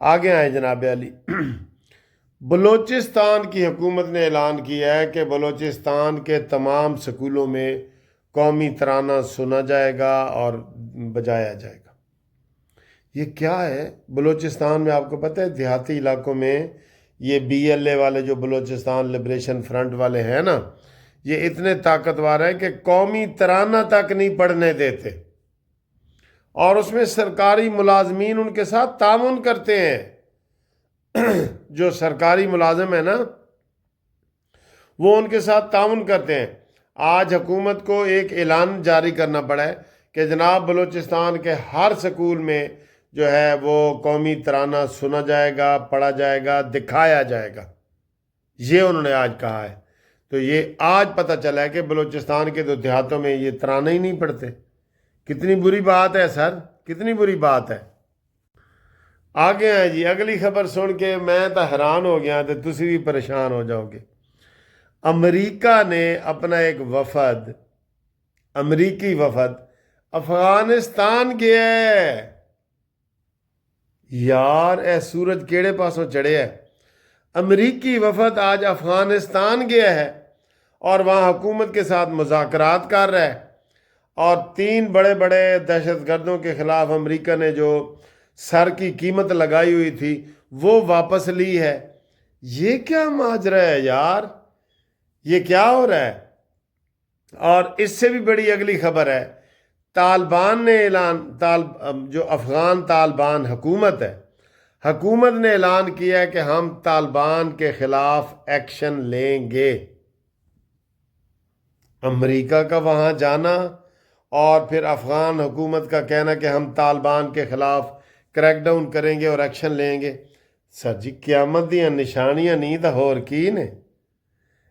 آگے آئے جناب علی۔ بلوچستان کی حکومت نے اعلان کیا ہے کہ بلوچستان کے تمام سکولوں میں قومی ترانہ سنا جائے گا اور بجایا جائے گا۔ یہ کیا ہے؟ بلوچستان میں آپ کو پتہ ہے دیہاتی علاقوں میں یہ BLA والے جو بلوچستان لبریشن فرنٹ والے ہیں نا، یہ اتنے طاقتور ہیں کہ قومی ترانہ تک نہیں پڑھنے دیتے، اور اس میں سرکاری ملازمین ان کے ساتھ تعاون کرتے ہیں۔ جو سرکاری ملازم ہیں نا وہ ان کے ساتھ تعاون کرتے ہیں۔ آج حکومت کو ایک اعلان جاری کرنا پڑا ہے کہ جناب بلوچستان کے ہر سکول میں جو ہے وہ قومی ترانہ سنا جائے گا، پڑھا جائے گا، دکھایا جائے گا، یہ انہوں نے آج کہا ہے۔ تو یہ آج پتہ چلا ہے کہ بلوچستان کے تو دیہاتوں میں یہ ترانے ہی نہیں پڑھتے۔ کتنی بری بات ہے سر، کتنی بری بات ہے۔ آگے ہیں جی، اگلی خبر سن کے میں تو حیران ہو گیا تو تسی بھی پریشان ہو جاؤ گے۔ امریکہ نے اپنا ایک وفد، امریکی وفد افغانستان گیا ہے۔ یار اے سورج کیڑے پاسوں چڑھے ہے۔ امریکی وفد آج افغانستان گیا ہے اور وہاں حکومت کے ساتھ مذاکرات کر رہا ہے، اور 3 بڑے بڑے دہشت گردوں کے خلاف امریکہ نے جو سر کی قیمت لگائی ہوئی تھی وہ واپس لی ہے۔ یہ کیا ماجرا ہے یار، یہ کیا ہو رہا ہے؟ اور اس سے بھی بڑی اگلی خبر ہے، طالبان نے جو افغان طالبان حکومت ہے، حکومت نے اعلان کیا ہے کہ ہم طالبان کے خلاف ایکشن لیں گے۔ امریکہ کا وہاں جانا اور پھر افغان حکومت کا کہنا کہ ہم طالبان کے خلاف کریک ڈاؤن کریں گے اور ایکشن لیں گے۔ سر جی قیامت دیاں نشانیاں نہیں تو ہور کی نے؟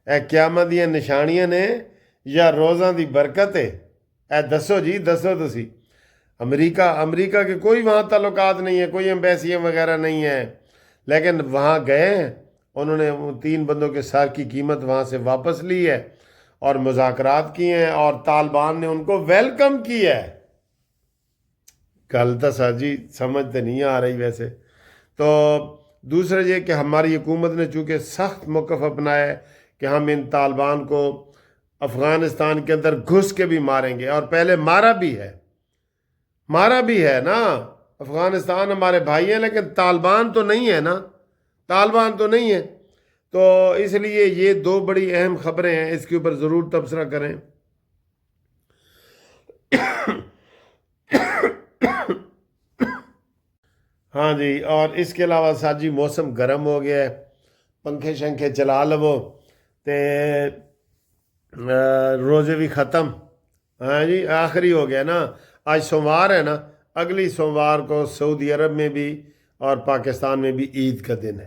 اے قیامت دیاں نشانیاں نے یا روزاں دی برکت ہے؟ اے دسو جی، دسو تسی۔ امریکہ کے کوئی وہاں تعلقات نہیں ہے، کوئی ایمبیسیاں وغیرہ نہیں ہیں، لیکن وہاں گئے ہیں، انہوں نے 3 بندوں کے سر کی قیمت وہاں سے واپس لی ہے اور مذاکرات کیے ہیں، اور طالبان نے ان کو ویلکم کیا ہے۔ گل تو سر جی سمجھ تو نہیں آ رہی ویسے تو۔ دوسرا یہ کہ ہماری حکومت نے چونکہ سخت موقف اپنایا ہے کہ ہم ان طالبان کو افغانستان کے اندر گھس کے بھی ماریں گے، اور پہلے مارا بھی ہے نا۔ افغانستان ہمارے بھائی ہیں لیکن طالبان تو نہیں ہے نا، طالبان تو نہیں ہے۔ تو اس لیے یہ 2 بڑی اہم خبریں ہیں، اس کے اوپر ضرور تبصرہ کریں۔ ہاں جی، اور اس کے علاوہ ساتھ جی موسم گرم ہو گیا ہے، پنکھے شنکھے چلا لو تے روزے بھی ختم۔ ہاں جی آخری ہو گیا نا، آج سوموار ہے نا، اگلی سوموار کو سعودی عرب میں بھی اور پاکستان میں بھی عید کا دن ہے،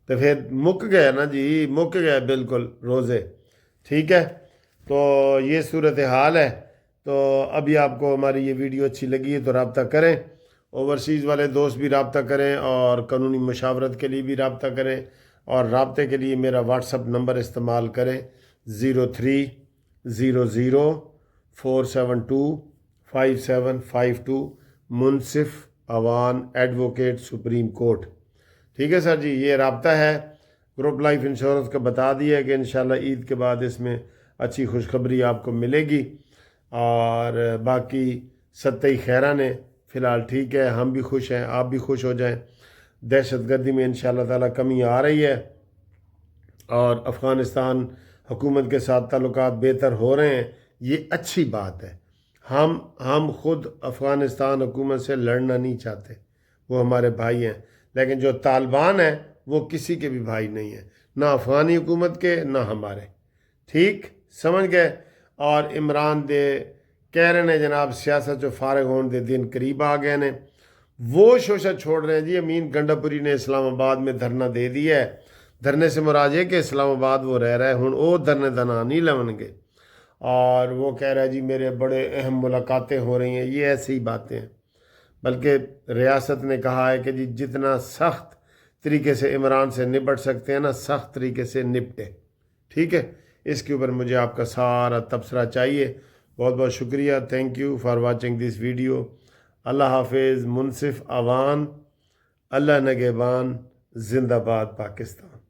تو پھر مک گیا نا جی، مک گیا بالکل روزے۔ ٹھیک ہے، تو یہ صورتحال ہے۔ تو ابھی آپ کو ہماری یہ ویڈیو اچھی لگی ہے تو رابطہ کریں، اوورسیز والے دوست بھی رابطہ کریں، اور قانونی مشاورت کے لیے بھی رابطہ کریں، اور رابطے کے لیے میرا واٹس اپ نمبر استعمال کریں 0300472572 منصف اوان ایڈوکیٹ سپریم کورٹ۔ ٹھیک ہے سر جی، یہ رابطہ ہے۔ گروپ لائف انشورنس کا بتا دیا کہ انشاءاللہ عید کے بعد اس میں اچھی خوشخبری آپ کو ملے گی، اور باقی ستئی خیرہ نے فی الحال ٹھیک ہے، ہم بھی خوش ہیں، آپ بھی خوش ہو جائیں۔ دہشت گردی میں انشاءاللہ تعالی کمی آ رہی ہے، اور افغانستان حکومت کے ساتھ تعلقات بہتر ہو رہے ہیں، یہ اچھی بات ہے۔ ہم خود افغانستان حکومت سے لڑنا نہیں چاہتے، وہ ہمارے بھائی ہیں، لیکن جو طالبان ہیں وہ کسی کے بھی بھائی نہیں ہیں، نہ افغانی حکومت کے نہ ہمارے۔ ٹھیک سمجھ گئے؟ اور عمران دے کہہ رہے ہیں جناب سیاست جو فارغ ہون دے دن قریب آ گئے نے، وہ شوشہ چھوڑ رہے ہیں جی۔ امین گنڈا پوری نے اسلام آباد میں دھرنا دے دیا ہے، دھرنے سے مراد ہے کہ اسلام آباد وہ رہ رہا ہے، ہن وہ دھرنے دنا نہیں لون گے، اور وہ کہہ رہا ہے جی میرے بڑے اہم ملاقاتیں ہو رہی ہیں۔ یہ ایسی ہی باتیں ہیں، بلکہ ریاست نے کہا ہے کہ جی جتنا سخت طریقے سے عمران سے نپٹ سکتے ہیں نا، سخت طریقے سے نپٹے۔ ٹھیک ہے، اس کے اوپر مجھے آپ کا سارا تبصرہ چاہیے۔ بہت بہت شکریہ، thank you for watching this video. اللہ حافظ۔ منصف اوان اللہ نگہبان، زندہ باد پاکستان۔